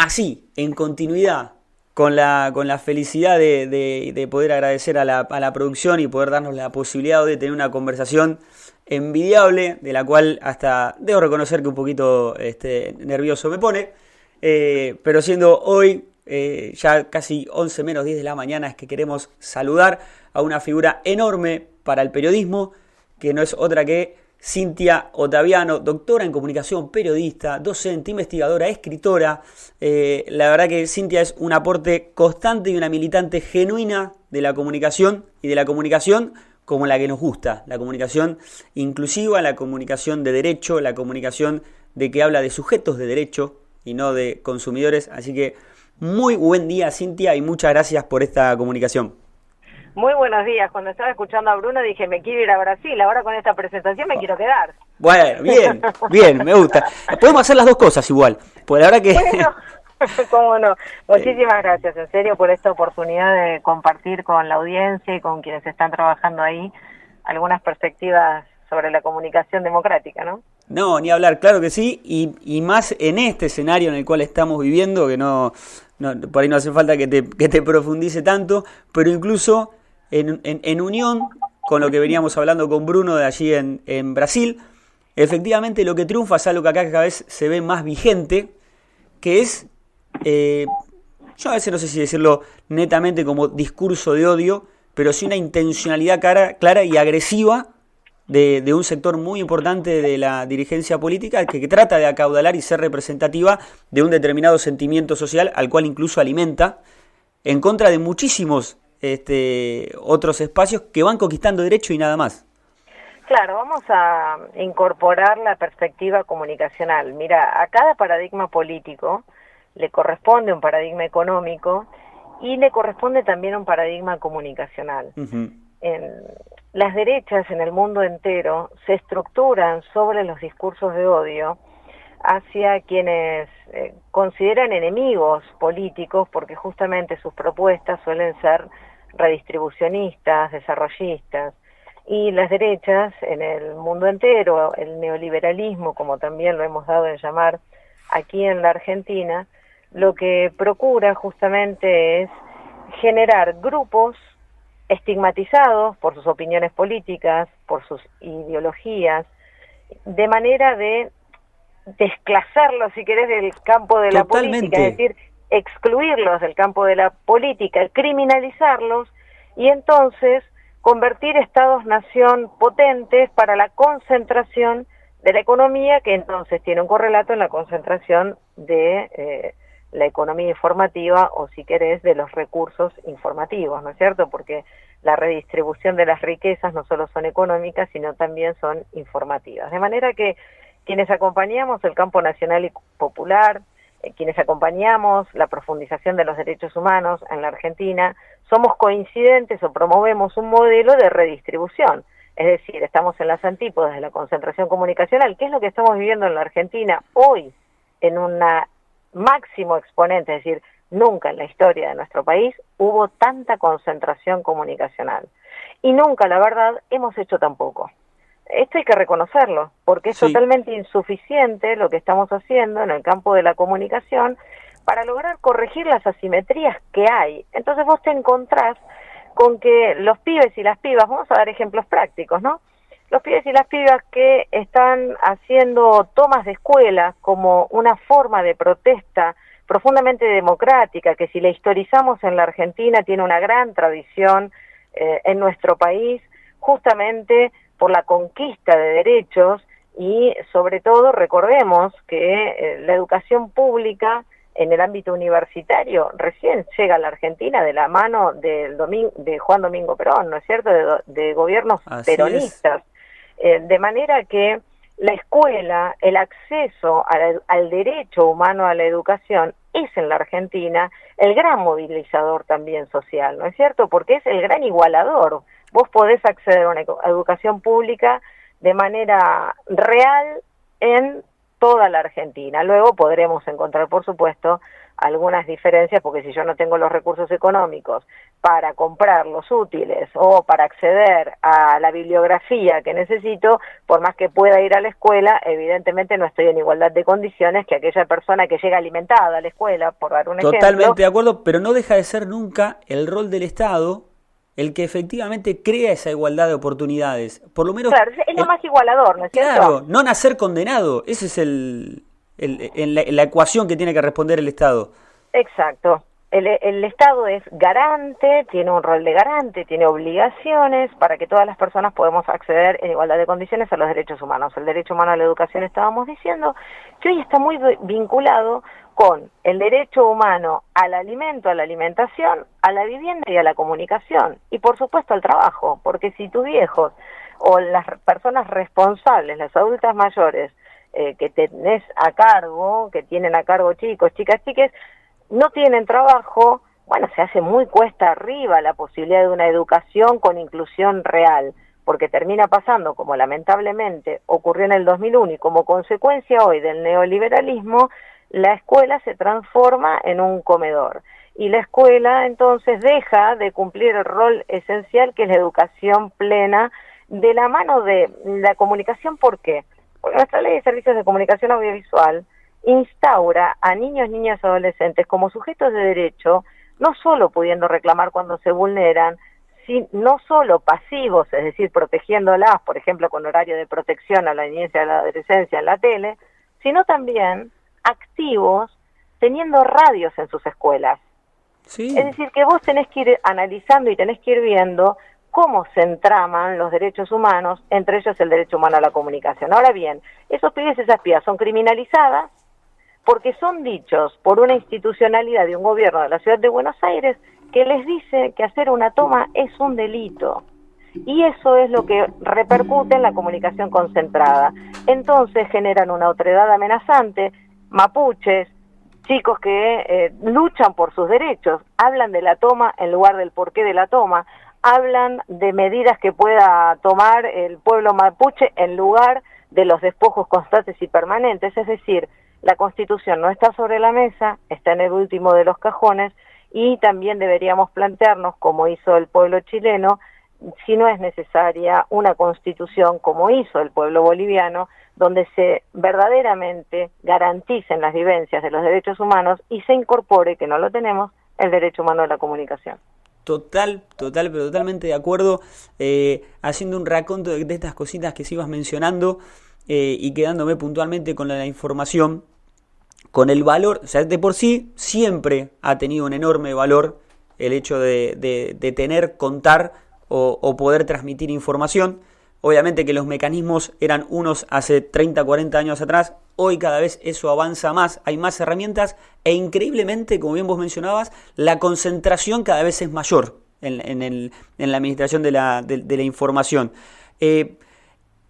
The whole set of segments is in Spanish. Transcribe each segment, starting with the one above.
así, en continuidad, con la felicidad de poder agradecer a la producción y poder darnos la posibilidad de tener una conversación envidiable, de la cual hasta debo reconocer que un poquito nervioso me pone, pero siendo hoy ya casi 11 menos 10 de la mañana, es que queremos saludar a una figura enorme para el periodismo, que no es otra que Cintia Ottaviano, doctora en comunicación, periodista, docente, investigadora, escritora. La verdad que Cintia es un aporte constante y una militante genuina de la comunicación, y de la comunicación como la que nos gusta, la comunicación inclusiva, la comunicación de derecho, la comunicación de que habla de sujetos de derecho y no de consumidores. Así que muy buen día, Cintia, y muchas gracias por esta comunicación. Muy buenos días. Cuando estaba escuchando a Bruno dije, me quiero ir a Brasil, ahora con esta presentación me quiero quedar. Bueno, bien, me gusta. Podemos hacer las dos cosas igual, pues la verdad que... Bueno, cómo no. Muchísimas gracias, en serio, por esta oportunidad de compartir con la audiencia y con quienes están trabajando ahí algunas perspectivas sobre la comunicación democrática, ¿no? No, ni hablar, claro que sí, y más en este escenario en el cual estamos viviendo, que no por ahí no hace falta que te profundice tanto, pero incluso en unión con lo que veníamos hablando con Bruno de allí en Brasil, efectivamente lo que triunfa es algo que acá cada vez se ve más vigente, que es, yo a veces no sé si decirlo netamente como discurso de odio, pero sí una intencionalidad clara y agresiva de un sector muy importante de la dirigencia política que trata de acaudalar y ser representativa de un determinado sentimiento social al cual incluso alimenta, en contra de muchísimos otros espacios que van conquistando derecho y nada más. Claro, vamos a incorporar la perspectiva comunicacional. Mira, a cada paradigma político le corresponde un paradigma económico y le corresponde también un paradigma comunicacional. Uh-huh. Las derechas en el mundo entero se estructuran sobre los discursos de odio hacia quienes consideran enemigos políticos, porque justamente sus propuestas suelen ser redistribucionistas, desarrollistas, y las derechas en el mundo entero, el neoliberalismo, como también lo hemos dado en llamar aquí en la Argentina, lo que procura justamente es generar grupos estigmatizados por sus opiniones políticas, por sus ideologías, de manera de desclasarlos, si querés, del campo de la política, es decir, excluirlos del campo de la política, criminalizarlos y entonces convertir estados-nación potentes para la concentración de la economía, que entonces tiene un correlato en la concentración de la economía informativa, o si querés, de los recursos informativos, ¿no es cierto? Porque la redistribución de las riquezas no solo son económicas, sino también son informativas. De manera que quienes acompañamos el campo nacional y popular, quienes acompañamos la profundización de los derechos humanos en la Argentina, somos coincidentes o promovemos un modelo de redistribución. Es decir, estamos en las antípodas de la concentración comunicacional, que es lo que estamos viviendo en la Argentina hoy, en una máximo exponente, es decir, nunca en la historia de nuestro país hubo tanta concentración comunicacional. Y nunca, la verdad, hemos hecho tan poco. Esto hay que reconocerlo, porque es totalmente insuficiente lo que estamos haciendo en el campo de la comunicación para lograr corregir las asimetrías que hay. Entonces vos te encontrás con que los pibes y las pibas, vamos a dar ejemplos prácticos, ¿no? Los pibes y las pibas que están haciendo tomas de escuelas como una forma de protesta profundamente democrática, que si la historizamos en la Argentina tiene una gran tradición en nuestro país, justamente por la conquista de derechos y sobre todo recordemos que la educación pública en el ámbito universitario recién llega a la Argentina de la mano de Juan Domingo Perón, ¿no es cierto?, de gobiernos peronistas. De manera que la escuela, el acceso al derecho humano a la educación es en la Argentina el gran movilizador también social, ¿no es cierto?, porque es el gran igualador. Vos podés acceder a una educación pública de manera real en toda la Argentina. Luego podremos encontrar, por supuesto, algunas diferencias, porque si yo no tengo los recursos económicos para comprar los útiles o para acceder a la bibliografía que necesito, por más que pueda ir a la escuela, evidentemente no estoy en igualdad de condiciones que aquella persona que llega alimentada a la escuela, por dar un ejemplo. Totalmente de acuerdo, pero no deja de ser nunca el rol del Estado el que efectivamente crea esa igualdad de oportunidades. Por lo menos... Claro, es lo más igualador, ¿no es cierto? Claro, no nacer condenado. Ese es la ecuación que tiene que responder el Estado. Exacto. El Estado es garante, tiene un rol de garante, tiene obligaciones para que todas las personas podamos acceder en igualdad de condiciones a los derechos humanos. El derecho humano a la educación, estábamos diciendo, que hoy está muy vinculado con el derecho humano al alimento, a la alimentación, a la vivienda y a la comunicación. Y por supuesto al trabajo, porque si tus viejos o las personas responsables, las adultas mayores, que tenés a cargo, que tienen a cargo chicos, chicas, chiques, no tienen trabajo, bueno, se hace muy cuesta arriba la posibilidad de una educación con inclusión real, porque termina pasando, como lamentablemente ocurrió en el 2001 y como consecuencia hoy del neoliberalismo, la escuela se transforma en un comedor. Y la escuela entonces deja de cumplir el rol esencial que es la educación plena de la mano de la comunicación. ¿Por qué? Porque nuestra ley de servicios de comunicación audiovisual instaura a niños, niñas, adolescentes como sujetos de derecho, no solo pudiendo reclamar cuando se vulneran, no solo pasivos, es decir, protegiéndolas, por ejemplo, con horario de protección a la niñez y a la adolescencia en la tele, sino también activos teniendo radios en sus escuelas. Sí. Es decir, que vos tenés que ir analizando y tenés que ir viendo cómo se entraman los derechos humanos, entre ellos el derecho humano a la comunicación. Ahora bien, esos pibes y esas pibas son criminalizadas porque son dichos por una institucionalidad de un gobierno de la ciudad de Buenos Aires que les dice que hacer una toma es un delito. Y eso es lo que repercute en la comunicación concentrada. Entonces generan una otredad amenazante, mapuches, chicos que luchan por sus derechos, hablan de la toma en lugar del porqué de la toma, hablan de medidas que pueda tomar el pueblo mapuche en lugar de los despojos constantes y permanentes. Es decir, la Constitución no está sobre la mesa, está en el último de los cajones, y también deberíamos plantearnos, como hizo el pueblo chileno, si no es necesaria una Constitución como hizo el pueblo boliviano, donde se verdaderamente garanticen las vivencias de los derechos humanos y se incorpore, que no lo tenemos, el derecho humano a la comunicación. Pero totalmente de acuerdo, haciendo un raconto de estas cositas que se ibas mencionando y quedándome puntualmente con la información, con el valor, o sea, de por sí siempre ha tenido un enorme valor el hecho de tener, contar o poder transmitir información. Obviamente que los mecanismos eran unos hace 30, 40 años atrás, hoy cada vez eso avanza más, hay más herramientas e increíblemente, como bien vos mencionabas, la concentración cada vez es mayor en la administración de la información. En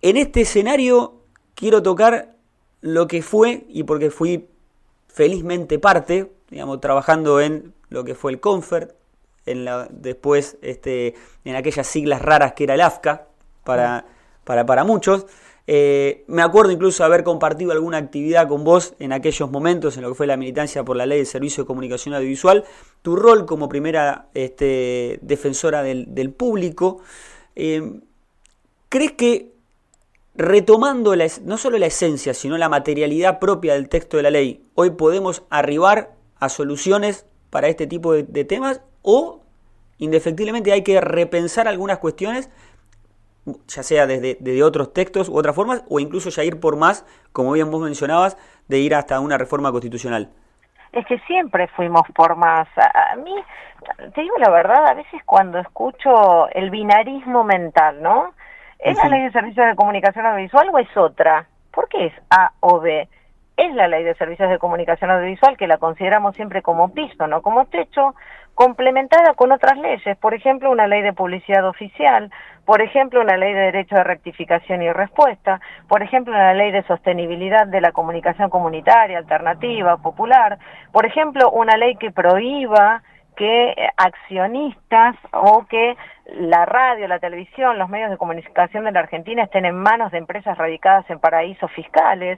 este escenario quiero tocar lo que fue, y porque fui felizmente parte, digamos, trabajando en lo que fue el CONFER, después en aquellas siglas raras que era el AFCA, para muchos. Me acuerdo incluso haber compartido alguna actividad con vos en aquellos momentos en lo que fue la militancia por la ley de servicio de comunicación audiovisual, tu rol como primera defensora del público. ¿Crees que retomando no solo la esencia, sino la materialidad propia del texto de la ley, hoy podemos arribar a soluciones para este tipo de temas, o indefectiblemente hay que repensar algunas cuestiones, ya sea desde otros textos u otras formas, o incluso ya ir por más, como bien vos mencionabas, de ir hasta una reforma constitucional? Es que siempre fuimos por más. A mí, te digo la verdad, a veces cuando escucho el binarismo mental, ¿no? ¿Es la ley de servicios de comunicación audiovisual o es otra? ¿Por qué es A o B? Es la ley de servicios de comunicación audiovisual, que la consideramos siempre como piso, no como techo, complementada con otras leyes, por ejemplo, una ley de publicidad oficial, por ejemplo, una ley de derecho de rectificación y respuesta, por ejemplo, una ley de sostenibilidad de la comunicación comunitaria, alternativa, popular, por ejemplo, una ley que prohíba que accionistas o que la radio, la televisión, los medios de comunicación de la Argentina estén en manos de empresas radicadas en paraísos fiscales.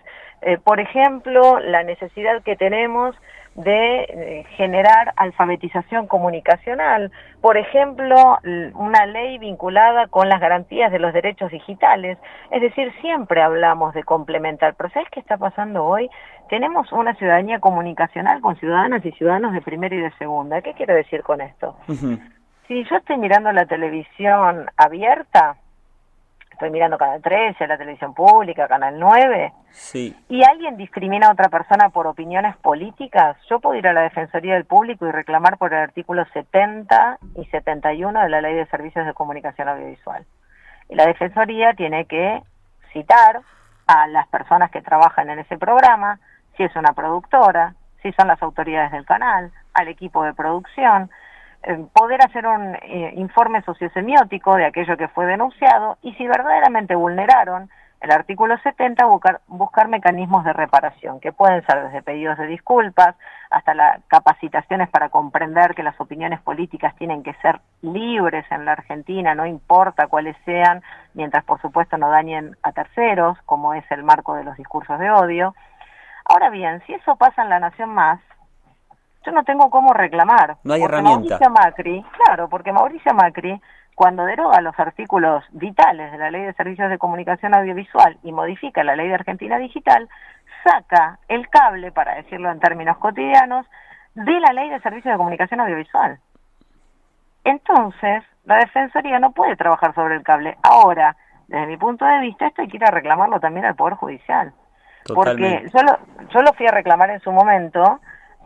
Por ejemplo, la necesidad que tenemos de generar alfabetización comunicacional. Por ejemplo, una ley vinculada con las garantías de los derechos digitales. Es decir, siempre hablamos de complementar. Pero ¿sabes qué está pasando hoy? Tenemos una ciudadanía comunicacional con ciudadanas y ciudadanos de primera y de segunda. ¿Qué quiero decir con esto? Uh-huh. Si yo estoy mirando la televisión abierta, estoy mirando Canal 13, la televisión pública, Canal 9, sí, y alguien discrimina a otra persona por opiniones políticas, yo puedo ir a la Defensoría del Público y reclamar por el artículo 70 y 71 de la Ley de Servicios de Comunicación Audiovisual. Y la Defensoría tiene que citar a las personas que trabajan en ese programa, si es una productora, si son las autoridades del canal, al equipo de producción, poder hacer un informe sociosemiótico de aquello que fue denunciado y si verdaderamente vulneraron el artículo 70, buscar mecanismos de reparación, que pueden ser desde pedidos de disculpas hasta las capacitaciones para comprender que las opiniones políticas tienen que ser libres en la Argentina, no importa cuáles sean, mientras por supuesto no dañen a terceros, como es el marco de los discursos de odio. Ahora bien, si eso pasa en La Nación Más, yo no tengo cómo reclamar. No hay porque herramienta. Porque Mauricio Macri, cuando deroga los artículos vitales de la Ley de Servicios de Comunicación Audiovisual y modifica la Ley de Argentina Digital, saca el cable, para decirlo en términos cotidianos, de la Ley de Servicios de Comunicación Audiovisual. Entonces, la Defensoría no puede trabajar sobre el cable. Ahora, desde mi punto de vista, esto hay que ir a reclamarlo también al Poder Judicial. Totalmente. Porque yo lo fui a reclamar en su momento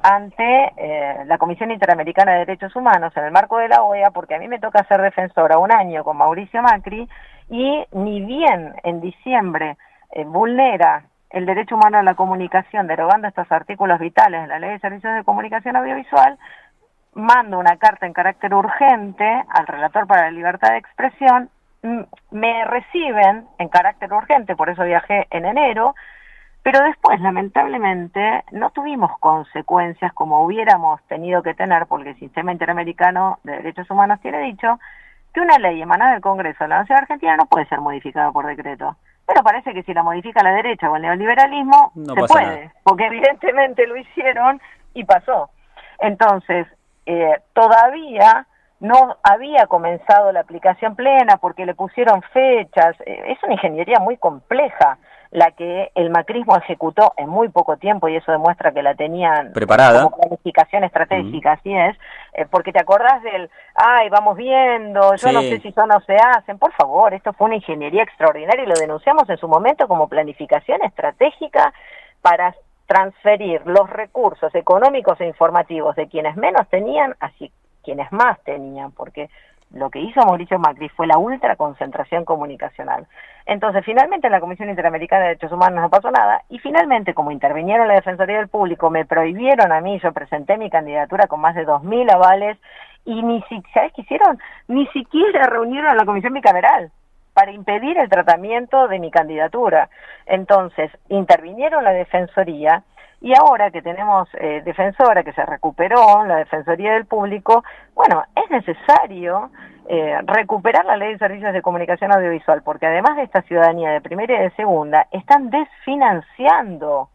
ante la Comisión Interamericana de Derechos Humanos en el marco de la OEA, porque a mí me toca ser defensora un año con Mauricio Macri, y ni bien en diciembre vulnera el derecho humano a la comunicación, derogando estos artículos vitales de la Ley de Servicios de Comunicación Audiovisual, mando una carta en carácter urgente al relator para la libertad de expresión, me reciben en carácter urgente, por eso viajé en enero, pero después, lamentablemente, no tuvimos consecuencias como hubiéramos tenido que tener, porque el Sistema Interamericano de Derechos Humanos tiene dicho que una ley emanada del Congreso de la Nación Argentina no puede ser modificada por decreto. Pero parece que si la modifica la derecha o el neoliberalismo, no se puede, nada. porque evidentemente lo hicieron y pasó. Entonces, todavía no había comenzado la aplicación plena porque le pusieron fechas. Es una ingeniería muy compleja la que el macrismo ejecutó en muy poco tiempo, y eso demuestra que la tenían preparada como planificación estratégica, así es, porque te acordás del, vamos viendo, yo no sé si eso no se hacen. Por favor, esto fue una ingeniería extraordinaria y lo denunciamos en su momento como planificación estratégica para transferir los recursos económicos e informativos de quienes menos tenían hacia quienes más tenían, porque lo que hizo Mauricio Macri fue la ultraconcentración comunicacional. Entonces, finalmente en la Comisión Interamericana de Derechos Humanos no pasó nada, y finalmente, como intervinieron la Defensoría del Público, me prohibieron a mí, yo presenté mi candidatura con más de 2.000 avales, y ¿sabes qué hicieron? Ni siquiera reunieron a la Comisión Bicameral para impedir el tratamiento de mi candidatura. Entonces, intervinieron la Defensoría, y ahora que tenemos defensora que se recuperó, la Defensoría del Público, bueno, es necesario recuperar la Ley de Servicios de Comunicación Audiovisual, porque además de esta ciudadanía de primera y de segunda, están desfinanciando,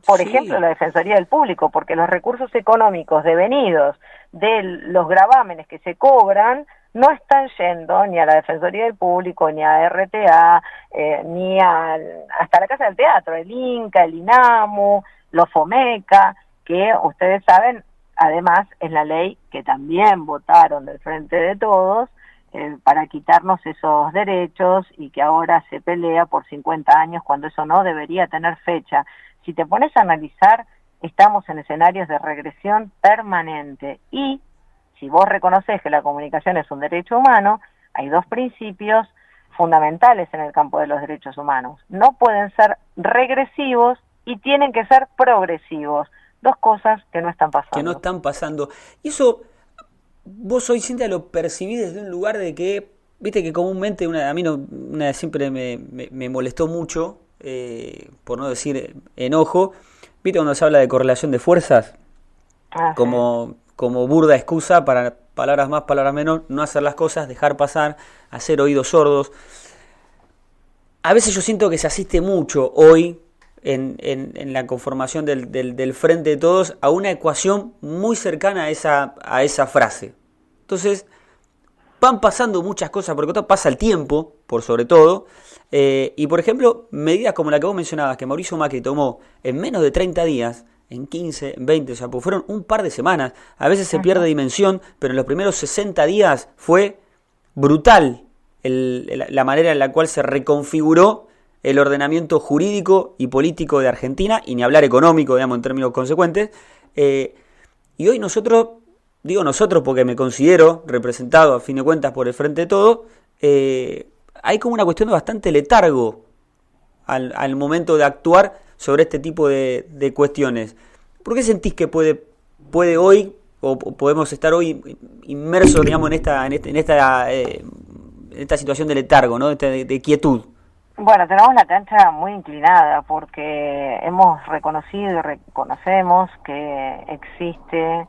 por ejemplo, la Defensoría del Público, porque los recursos económicos devenidos de los gravámenes que se cobran no están yendo ni a la Defensoría del Público, ni a RTA, ni hasta la Casa del Teatro, el INCA, el INAMU, los FOMECA, que ustedes saben, además es la ley que también votaron del Frente de Todos para quitarnos esos derechos, y que ahora se pelea por 50 años cuando eso no debería tener fecha. Si te pones a analizar, estamos en escenarios de regresión permanente, y si vos reconoces que la comunicación es un derecho humano, hay dos principios fundamentales en el campo de los derechos humanos. No pueden ser regresivos y tienen que ser progresivos. Dos cosas que no están pasando. Que no están pasando. Y eso, vos hoy, Cintia, lo percibís desde un lugar de que, viste que comúnmente, a mí siempre me molestó mucho, por no decir enojo, viste cuando se habla de correlación de fuerzas, como burda excusa para palabras más, palabras menos, no hacer las cosas, dejar pasar, hacer oídos sordos. A veces yo siento que se asiste mucho hoy en la conformación del Frente de Todos a una ecuación muy cercana a esa frase. Entonces, van pasando muchas cosas, porque pasa el tiempo, por sobre todo, y por ejemplo, medidas como la que vos mencionabas, que Mauricio Macri tomó en menos de 30 días, en 15, en 20, o sea, pues fueron un par de semanas, a veces se pierde dimensión, pero en los primeros 60 días fue brutal la manera en la cual se reconfiguró el ordenamiento jurídico y político de Argentina, y ni hablar económico, digamos, en términos consecuentes, y hoy nosotros, digo nosotros porque me considero representado a fin de cuentas por el Frente de Todos, hay como una cuestión de bastante letargo al momento de actuar sobre este tipo de cuestiones. ¿Por qué sentís que puede hoy, o podemos estar hoy inmersos, digamos, en esta situación de letargo, ¿no? de quietud? Bueno, tenemos la cancha muy inclinada porque hemos reconocido y reconocemos que existe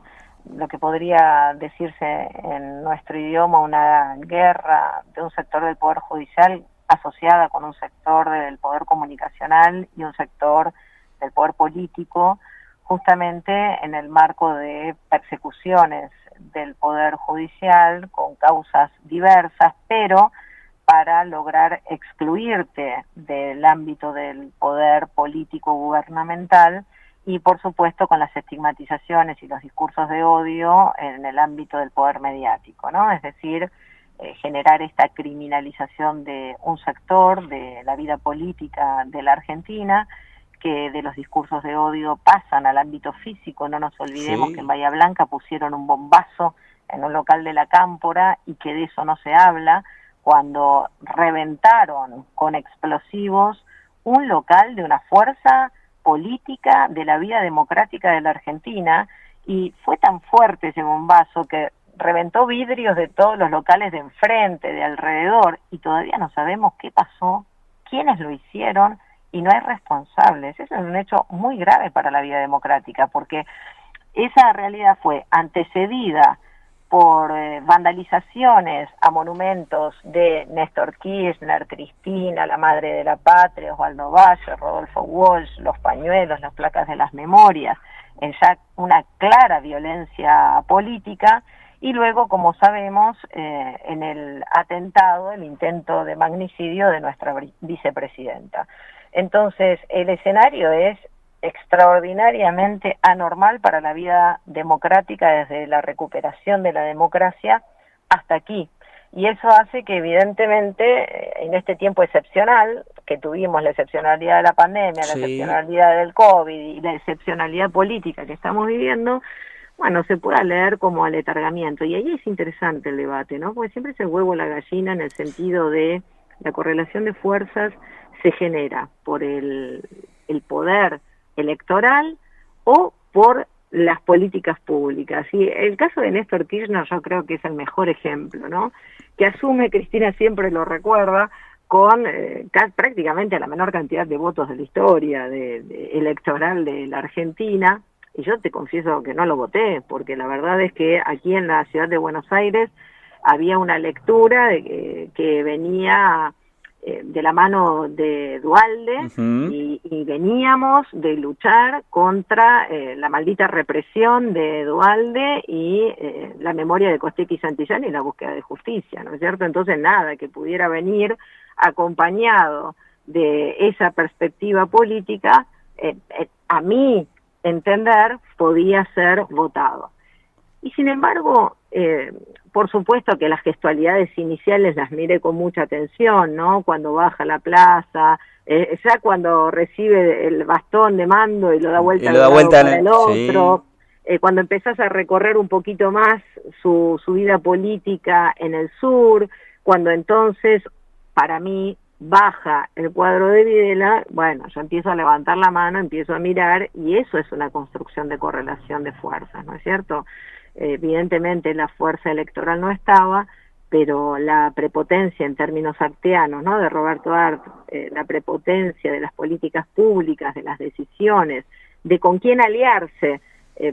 lo que podría decirse en nuestro idioma una guerra de un sector del Poder Judicial asociada con un sector del Poder Comunicacional y un sector del Poder Político, justamente en el marco de persecuciones del Poder Judicial con causas diversas, pero para lograr excluirte del ámbito del poder político gubernamental y, por supuesto, con las estigmatizaciones y los discursos de odio en el ámbito del poder mediático, ¿no? Es decir, generar esta criminalización de un sector de la vida política de la Argentina, que de los discursos de odio pasan al ámbito físico. No nos olvidemos que en Bahía Blanca pusieron un bombazo en un local de la Cámpora y que de eso no se habla, cuando reventaron con explosivos un local de una fuerza política de la vida democrática de la Argentina, y fue tan fuerte ese bombazo que reventó vidrios de todos los locales de enfrente, de alrededor, y todavía no sabemos qué pasó, quiénes lo hicieron, y no hay responsables. Eso es un hecho muy grave para la vida democrática, porque esa realidad fue antecedida por vandalizaciones a monumentos de Néstor Kirchner, Cristina, la Madre de la Patria, Osvaldo Valle, Rodolfo Walsh, los pañuelos, las placas de las memorias, en ya una clara violencia política, y luego, como sabemos, en el atentado, el intento de magnicidio de nuestra vicepresidenta. Entonces, el escenario es extraordinariamente anormal para la vida democrática, desde la recuperación de la democracia hasta aquí. Y eso hace que, evidentemente, en este tiempo excepcional, que tuvimos la excepcionalidad de la pandemia, la excepcionalidad del COVID y la excepcionalidad política que estamos viviendo, bueno, se pueda leer como aletargamiento. Y ahí es interesante el debate, ¿no? Porque siempre es el huevo o la gallina, en el sentido de la correlación de fuerzas se genera por el poder electoral o por las políticas públicas. Y el caso de Néstor Kirchner yo creo que es el mejor ejemplo, ¿no? Que asume, Cristina siempre lo recuerda, con prácticamente la menor cantidad de votos de la historia electoral de la Argentina, y yo te confieso que no lo voté, porque la verdad es que aquí en la ciudad de Buenos Aires había una lectura que venía de la mano de Duhalde, y veníamos de luchar contra la maldita represión de Duhalde y la memoria de Costecchi y Santillán y la búsqueda de justicia, ¿no es cierto? Entonces nada que pudiera venir acompañado de esa perspectiva política, a mí entender, podía ser votado. Y sin embargo, por supuesto que las gestualidades iniciales las miré con mucha atención, ¿no? Cuando baja a la plaza, ya cuando recibe el bastón de mando y lo da vuelta, para el otro, cuando empezás a recorrer un poquito más su vida política en el sur, cuando entonces, para mí, baja el cuadro de Videla, bueno, yo empiezo a levantar la mano, empiezo a mirar, y eso es una construcción de correlación de fuerzas, ¿no es cierto? Evidentemente la fuerza electoral no estaba, pero la prepotencia en términos acteanos, ¿no?, de Roberto Arlt, la prepotencia de las políticas públicas, de las decisiones, de con quién aliarse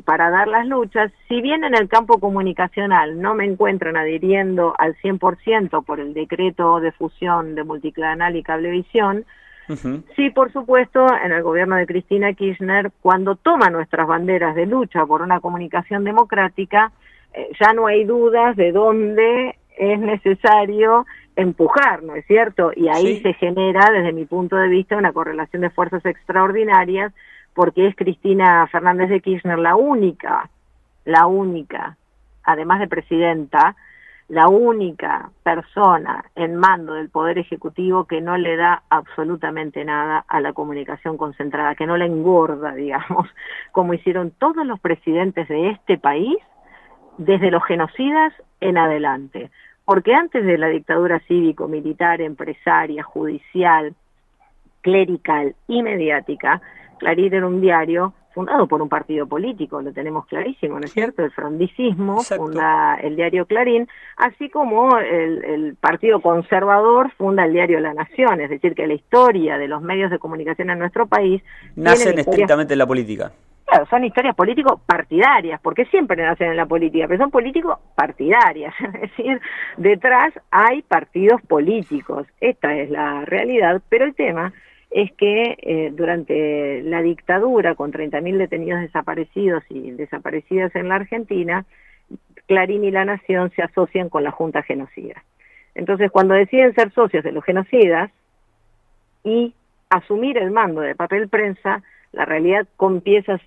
para dar las luchas. Si bien en el campo comunicacional no me encuentran adhiriendo al 100% por el decreto de fusión de Multicanal y Cablevisión, sí, por supuesto, en el gobierno de Cristina Kirchner, cuando toma nuestras banderas de lucha por una comunicación democrática, ya no hay dudas de dónde es necesario empujar, ¿no es cierto? Y ahí se genera, desde mi punto de vista, una correlación de fuerzas extraordinarias, porque es Cristina Fernández de Kirchner la única, además de presidenta, la única persona en mando del Poder Ejecutivo que no le da absolutamente nada a la comunicación concentrada, que no la engorda, digamos, como hicieron todos los presidentes de este país, desde los genocidas en adelante. Porque antes de la dictadura cívico-militar, empresaria, judicial, clerical y mediática, Clarín era un diario fundado por un partido político, lo tenemos clarísimo, ¿no es cierto? El frondicismo funda el diario Clarín, así como el Partido Conservador funda el diario La Nación, es decir, que la historia de los medios de comunicación en nuestro país nacen estrictamente en la política. Claro, son historias político-partidarias, porque siempre nacen en la política, pero son político-partidarias, es decir, detrás hay partidos políticos, esta es la realidad, pero el tema es que durante la dictadura, con 30.000 detenidos desaparecidos y desaparecidas en la Argentina, Clarín y La Nación se asocian con la Junta Genocida. Entonces, cuando deciden ser socios de los genocidas y asumir el mando de papel prensa, la realidad comienza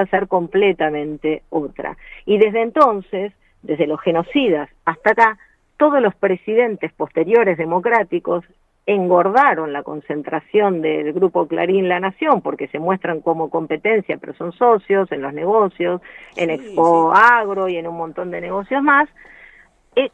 a ser completamente otra. Y desde entonces, desde los genocidas hasta acá, todos los presidentes posteriores democráticos engordaron la concentración del grupo Clarín La Nación, porque se muestran como competencia, pero son socios en los negocios, en Expo Agro y en un montón de negocios más,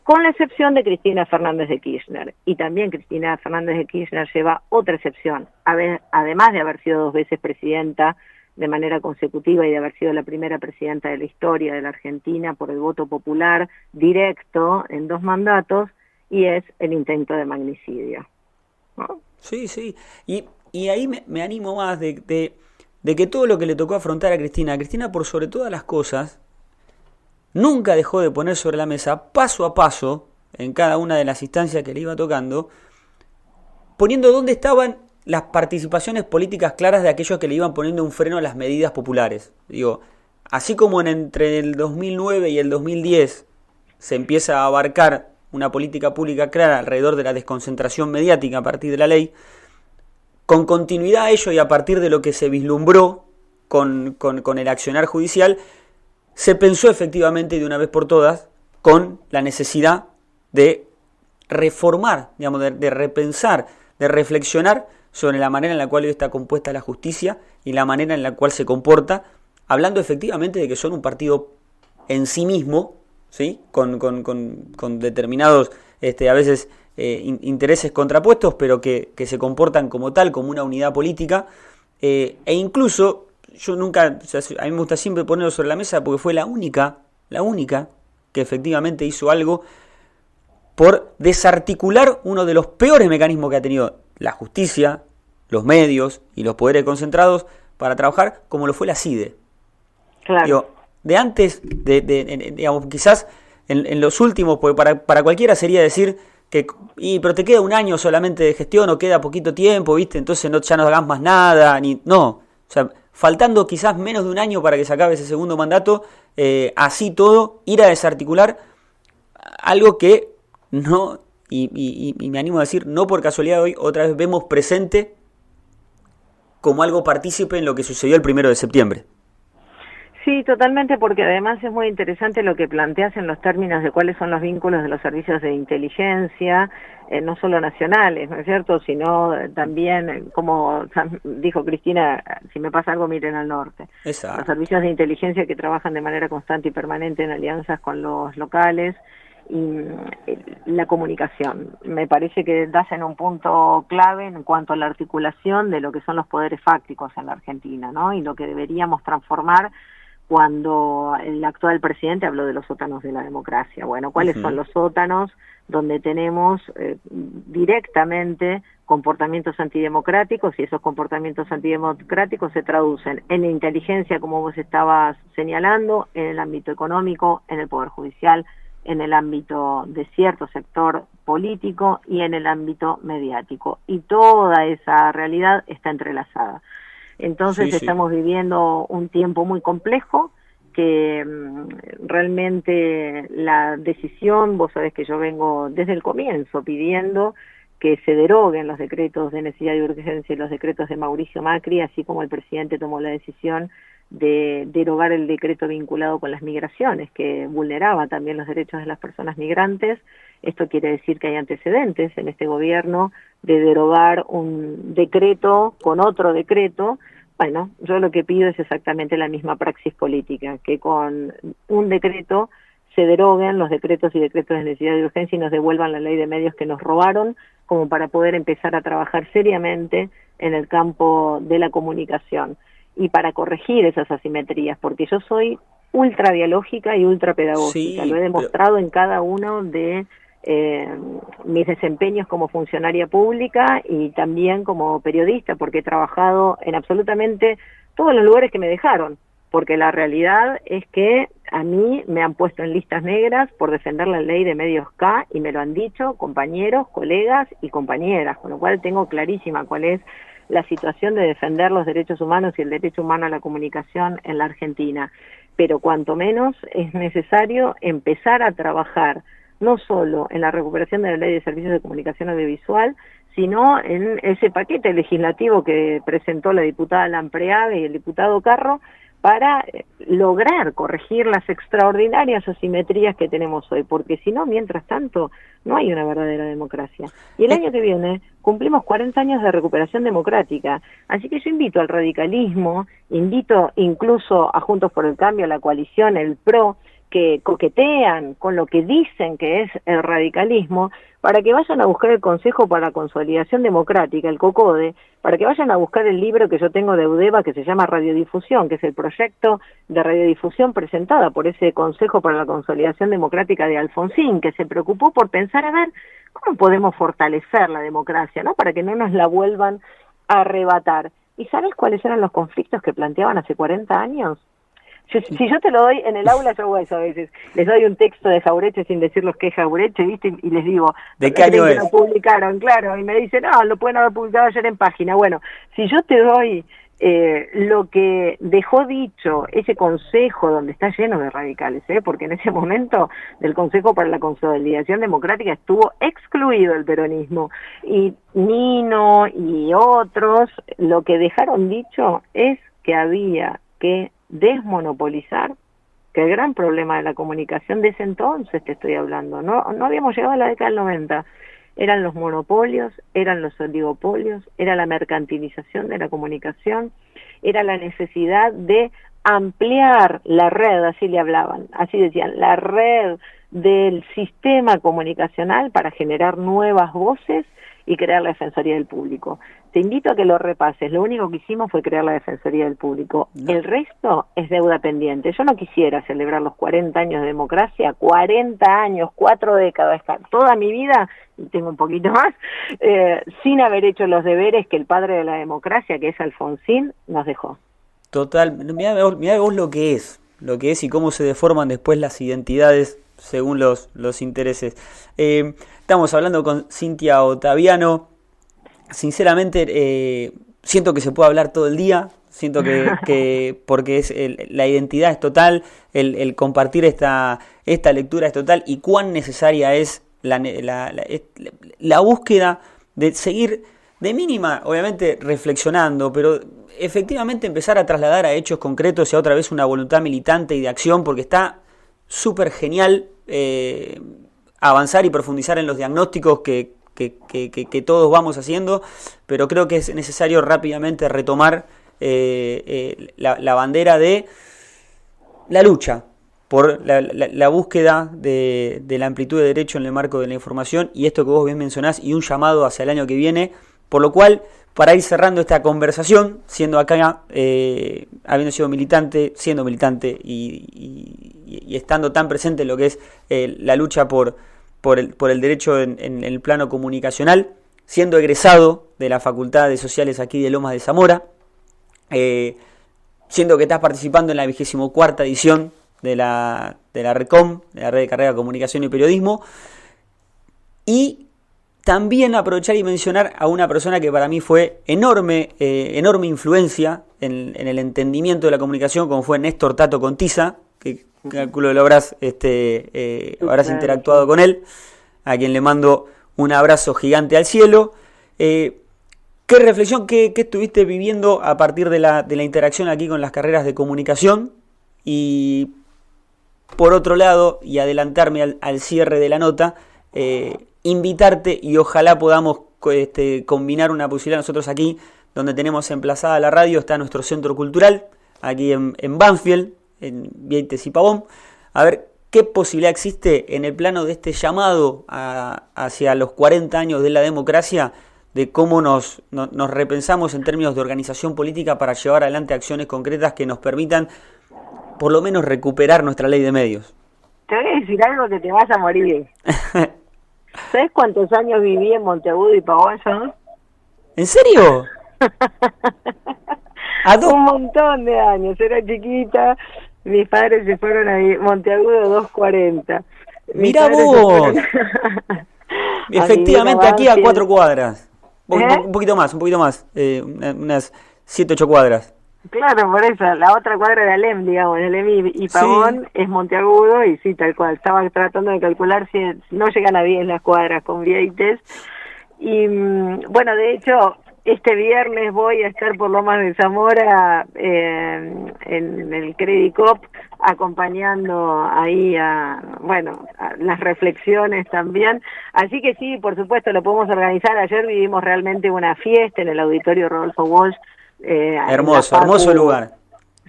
con la excepción de Cristina Fernández de Kirchner. Y también Cristina Fernández de Kirchner lleva otra excepción, además de haber sido 2 veces presidenta de manera consecutiva y de haber sido la primera presidenta de la historia de la Argentina por el voto popular directo en 2 mandatos, y es el intento de magnicidio, ¿no? Sí, sí. Y ahí me animo más de que todo lo que le tocó afrontar a Cristina, por sobre todas las cosas, nunca dejó de poner sobre la mesa, paso a paso, en cada una de las instancias que le iba tocando, poniendo dónde estaban las participaciones políticas claras de aquellos que le iban poniendo un freno a las medidas populares. Digo, así como entre el 2009 y el 2010 se empieza a abarcar una política pública clara alrededor de la desconcentración mediática a partir de la ley, con continuidad a ello y a partir de lo que se vislumbró con el accionar judicial, se pensó efectivamente de una vez por todas con la necesidad de reformar, digamos, de repensar, de reflexionar sobre la manera en la cual hoy está compuesta la justicia y la manera en la cual se comporta, hablando efectivamente de que son un partido en sí mismo, ¿sí? Con determinados, a veces, intereses contrapuestos, pero que se comportan como tal, como una unidad política, e incluso, yo nunca, a mí me gusta siempre ponerlo sobre la mesa porque fue la única que efectivamente hizo algo por desarticular uno de los peores mecanismos que ha tenido la justicia, los medios y los poderes concentrados para trabajar, como lo fue la CIDE. Claro. Digo, de antes, digamos, quizás en los últimos, porque para cualquiera sería decir que, pero te queda un año solamente de gestión o queda poquito tiempo, ¿viste? Entonces ya no hagas más nada, no. O sea, faltando quizás menos de un año para que se acabe ese segundo mandato, así todo, ir a desarticular algo que no, y me animo a decir, no por casualidad hoy, otra vez vemos presente como algo partícipe en lo que sucedió el 1 de septiembre. Sí, totalmente, porque además es muy interesante lo que planteas en los términos de cuáles son los vínculos de los servicios de inteligencia, no solo nacionales, ¿no es cierto?, sino también, como dijo Cristina, si me pasa algo, miren al norte. Exacto. Los servicios de inteligencia que trabajan de manera constante y permanente en alianzas con los locales, y la comunicación. Me parece que das en un punto clave en cuanto a la articulación de lo que son los poderes fácticos en la Argentina, ¿no?, y lo que deberíamos transformar cuando el actual presidente habló de los sótanos de la democracia. Bueno, ¿cuáles son los sótanos? Donde tenemos directamente comportamientos antidemocráticos, y esos comportamientos antidemocráticos se traducen en inteligencia, como vos estabas señalando, en el ámbito económico, en el Poder Judicial, en el ámbito de cierto sector político y en el ámbito mediático. Y toda esa realidad está entrelazada. Entonces estamos viviendo un tiempo muy complejo, que realmente la decisión, vos sabés que yo vengo desde el comienzo pidiendo que se deroguen los decretos de necesidad y urgencia y los decretos de Mauricio Macri, así como el presidente tomó la decisión de derogar el decreto vinculado con las migraciones, que vulneraba también los derechos de las personas migrantes. Esto quiere decir que hay antecedentes en este gobierno de derogar un decreto con otro decreto. Bueno, yo lo que pido es exactamente la misma praxis política, que con un decreto se deroguen los decretos y decretos de necesidad y urgencia y nos devuelvan la ley de medios que nos robaron, como para poder empezar a trabajar seriamente en el campo de la comunicación y para corregir esas asimetrías, porque yo soy ultra dialógica y ultra pedagógica, lo he demostrado en cada uno de mis desempeños como funcionaria pública y también como periodista, porque he trabajado en absolutamente todos los lugares que me dejaron, porque la realidad es que a mí me han puesto en listas negras por defender la ley de medios K, y me lo han dicho compañeros, colegas y compañeras, con lo cual tengo clarísima cuál es la situación de defender los derechos humanos y el derecho humano a la comunicación en la Argentina. Pero cuanto menos es necesario empezar a trabajar no solo en la recuperación de la Ley de Servicios de Comunicación Audiovisual, sino en ese paquete legislativo que presentó la diputada Lampreaga y el diputado Carro, para lograr corregir las extraordinarias asimetrías que tenemos hoy, porque si no, mientras tanto, no hay una verdadera democracia. Y el año que viene cumplimos 40 años de recuperación democrática, así que yo invito al radicalismo, invito incluso a Juntos por el Cambio, a la coalición, el PRO, que coquetean con lo que dicen que es el radicalismo, para que vayan a buscar el Consejo para la Consolidación Democrática, el COCODE, para que vayan a buscar el libro que yo tengo de UDEVA, que se llama Radiodifusión, que es el proyecto de radiodifusión presentada por ese Consejo para la Consolidación Democrática de Alfonsín, que se preocupó por pensar a ver cómo podemos fortalecer la democracia, ¿no? Para que no nos la vuelvan a arrebatar. ¿Y sabes cuáles eran los conflictos que planteaban hace 40 años? Si yo te lo doy en el aula, yo hago eso a veces. Les doy un texto de Jauretche sin decirles que es Jauretche, ¿viste? Y les digo, ¿de qué año es? Lo publicaron, claro. Y me dicen, no, lo pueden haber publicado ayer en página. Bueno, si yo te doy lo que dejó dicho ese consejo, donde está lleno de radicales, porque en ese momento del Consejo para la Consolidación Democrática estuvo excluido el peronismo, y Nino y otros, lo que dejaron dicho es que había que desmonopolizar, que el gran problema de la comunicación de ese entonces, te estoy hablando, no habíamos llegado a la década del 90, eran los monopolios, eran los oligopolios, era la mercantilización de la comunicación, era la necesidad de ampliar la red, así le hablaban, así decían, la red del sistema comunicacional para generar nuevas voces y crear la Defensoría del Público. Te invito a que lo repases. Lo único que hicimos fue crear la Defensoría del Público. El resto es deuda pendiente. Yo no quisiera celebrar los 40 años de democracia, 40 años, 4 décadas, toda mi vida, y tengo un poquito más, sin haber hecho los deberes que el padre de la democracia, que es Alfonsín, nos dejó. Total. Mirá vos lo que es y cómo se deforman después las identidades según los intereses. Estamos hablando con Cintia Ottaviano. Sinceramente, siento que se puede hablar todo el día, siento que porque la identidad es total, el compartir esta lectura es total, y cuán necesaria es la búsqueda de seguir de mínima, obviamente reflexionando, pero efectivamente empezar a trasladar a hechos concretos y a otra vez una voluntad militante y de acción, porque está súper genial avanzar y profundizar en los diagnósticos que todos vamos haciendo, pero creo que es necesario rápidamente retomar la bandera de la lucha por la búsqueda de la amplitud de derecho en el marco de la información, y esto que vos bien mencionás, y un llamado hacia el año que viene Por lo cual, para ir cerrando esta conversación, siendo acá, habiendo sido militante, siendo militante y estando tan presente en lo que es la lucha por el derecho en el plano comunicacional, siendo egresado de la Facultad de Sociales aquí de Lomas de Zamora, siendo que estás participando en la 24ª edición de la RECOM, de la Red de Carrera de Comunicación y Periodismo, y también aprovechar y mencionar a una persona que para mí fue enorme influencia en el entendimiento de la comunicación, como fue Néstor Tato Contiza, que calculo que lo habrás interactuado con él, a quien le mando un abrazo gigante al cielo. ¿Qué reflexión, qué estuviste viviendo a partir de la interacción aquí con las carreras de comunicación? Y por otro lado, y adelantarme al cierre de la nota, invitarte y ojalá podamos combinar una posibilidad. Nosotros aquí, donde tenemos emplazada la radio, está nuestro centro cultural, aquí en Banfield, en Vieites y Pavón. A ver qué posibilidad existe en el plano de este llamado hacia los 40 años de la democracia, de cómo nos repensamos en términos de organización política para llevar adelante acciones concretas que nos permitan por lo menos recuperar nuestra ley de medios. Te voy a decir algo que te vas a morir. ¿Sabes cuántos años viví en Monteagudo y Pavón? ¿En serio? Un montón de años, era chiquita, mis padres se fueron a Monteagudo 240. Mirá vos. Efectivamente, aquí a 4 cuadras. Un poquito más, unas 7, 8 cuadras. Claro, por eso, la otra cuadra era Alem, digamos, Alem y Pavón sí. Es Monteagudo, y sí, tal cual. Estaba tratando de calcular si no llegan a 10 las cuadras con Vieites. Y bueno, de hecho, este viernes voy a estar por Lomas de Zamora en el Credit Cop, acompañando ahí a las reflexiones también. Así que sí, por supuesto, lo podemos organizar. Ayer vivimos realmente una fiesta en el auditorio Rodolfo Walsh. Hermoso lugar.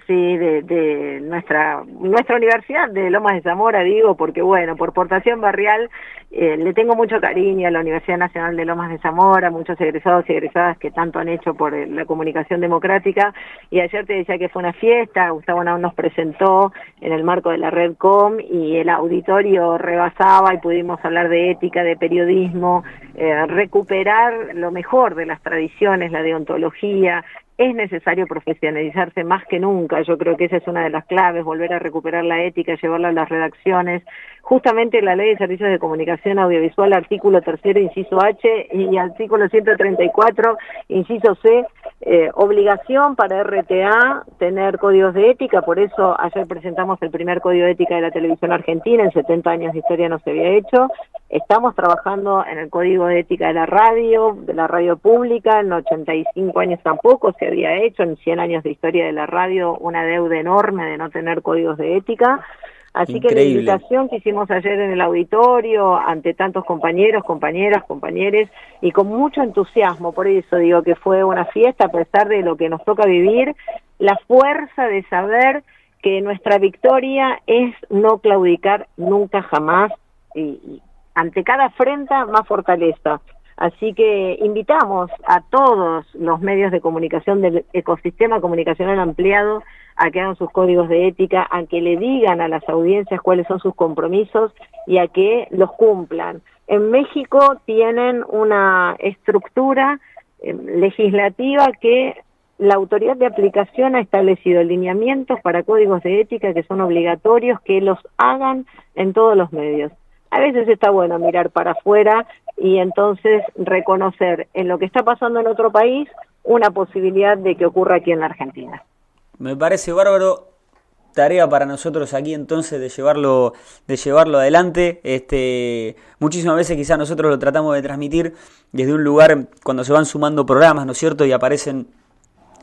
Sí, de nuestra universidad de Lomas de Zamora, digo, porque bueno, por portación barrial le tengo mucho cariño a la Universidad Nacional de Lomas de Zamora, muchos egresados y egresadas que tanto han hecho por la comunicación democrática, y ayer te decía que fue una fiesta. Gustavo Naun nos presentó en el marco de la REDCOM y el auditorio rebasaba y pudimos hablar de ética, de periodismo, recuperar lo mejor de las tradiciones, la deontología. Es necesario profesionalizarse más que nunca. Yo creo que esa es una de las claves, volver a recuperar la ética, llevarla a las redacciones. Justamente la Ley de Servicios de Comunicación Audiovisual, artículo 3º, inciso H, y artículo 134, inciso C, obligación para RTA tener códigos de ética. Por eso ayer presentamos el primer código de ética de la televisión argentina. En 70 años de historia no se había hecho. Estamos trabajando en el código de ética de la radio pública. En 85 años tampoco se había hecho. En 100 años de historia de la radio, una deuda enorme de no tener códigos de ética. Así Increíble. Que la invitación que hicimos ayer en el auditorio, ante tantos compañeros, compañeras, compañeres, y con mucho entusiasmo, por eso digo que fue una fiesta, a pesar de lo que nos toca vivir, la fuerza de saber que nuestra victoria es no claudicar nunca jamás, y ante cada afrenta más fortaleza. Así que invitamos a todos los medios de comunicación del ecosistema comunicacional ampliado a que hagan sus códigos de ética, a que le digan a las audiencias cuáles son sus compromisos y a que los cumplan. En México tienen una estructura legislativa que la autoridad de aplicación ha establecido lineamientos para códigos de ética que son obligatorios, que los hagan en todos los medios. A veces está bueno mirar para afuera y entonces reconocer en lo que está pasando en otro país una posibilidad de que ocurra aquí en la Argentina. Me parece bárbaro. Tarea para nosotros aquí entonces de llevarlo adelante. Muchísimas veces quizás nosotros lo tratamos de transmitir desde un lugar cuando se van sumando programas, ¿no es cierto? Y aparecen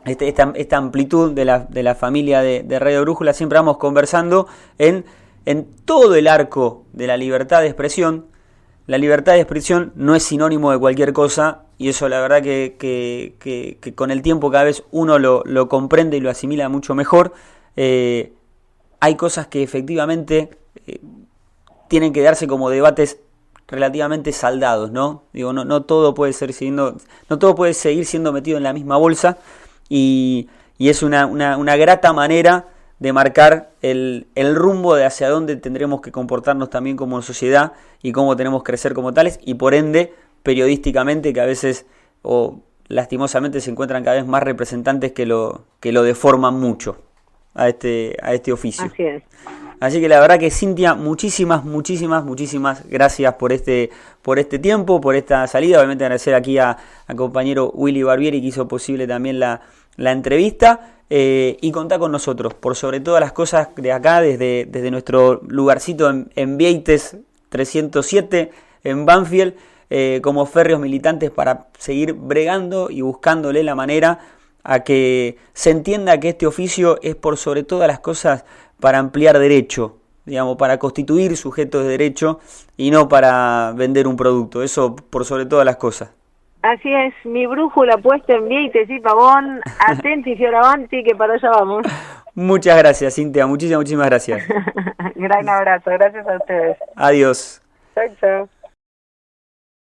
esta amplitud de la familia de Radio Brújula. Siempre vamos conversando en todo el arco de la libertad de expresión. La libertad de expresión no es sinónimo de cualquier cosa, y eso la verdad que con el tiempo cada vez uno lo comprende y lo asimila mucho mejor. Hay cosas que efectivamente tienen que darse como debates relativamente saldados, ¿no? Digo, no todo puede no todo puede seguir siendo metido en la misma bolsa, y es una grata manera de marcar el rumbo de hacia dónde tendremos que comportarnos también como sociedad y cómo tenemos que crecer como tales, y por ende periodísticamente, que a veces o lastimosamente se encuentran cada vez más representantes que lo deforman mucho a este oficio. Así es. Así que la verdad que, Cintia, muchísimas gracias por este tiempo, por esta salida. Obviamente agradecer aquí a compañero Willy Barbieri, que hizo posible también la entrevista, y contá con nosotros por sobre todas las cosas de acá, desde nuestro lugarcito en Vieites 307 en Banfield, como férreos militantes para seguir bregando y buscándole la manera a que se entienda que este oficio es por sobre todas las cosas para ampliar derecho, digamos, para constituir sujetos de derecho y no para vender un producto, eso por sobre todas las cosas. Así es, mi brújula puesta en Vieites y Pavón, atenti y fioravanti, que para allá vamos. Muchas gracias, Cintia, muchísimas gracias. Gran abrazo, gracias a ustedes. Adiós. Chau, chau.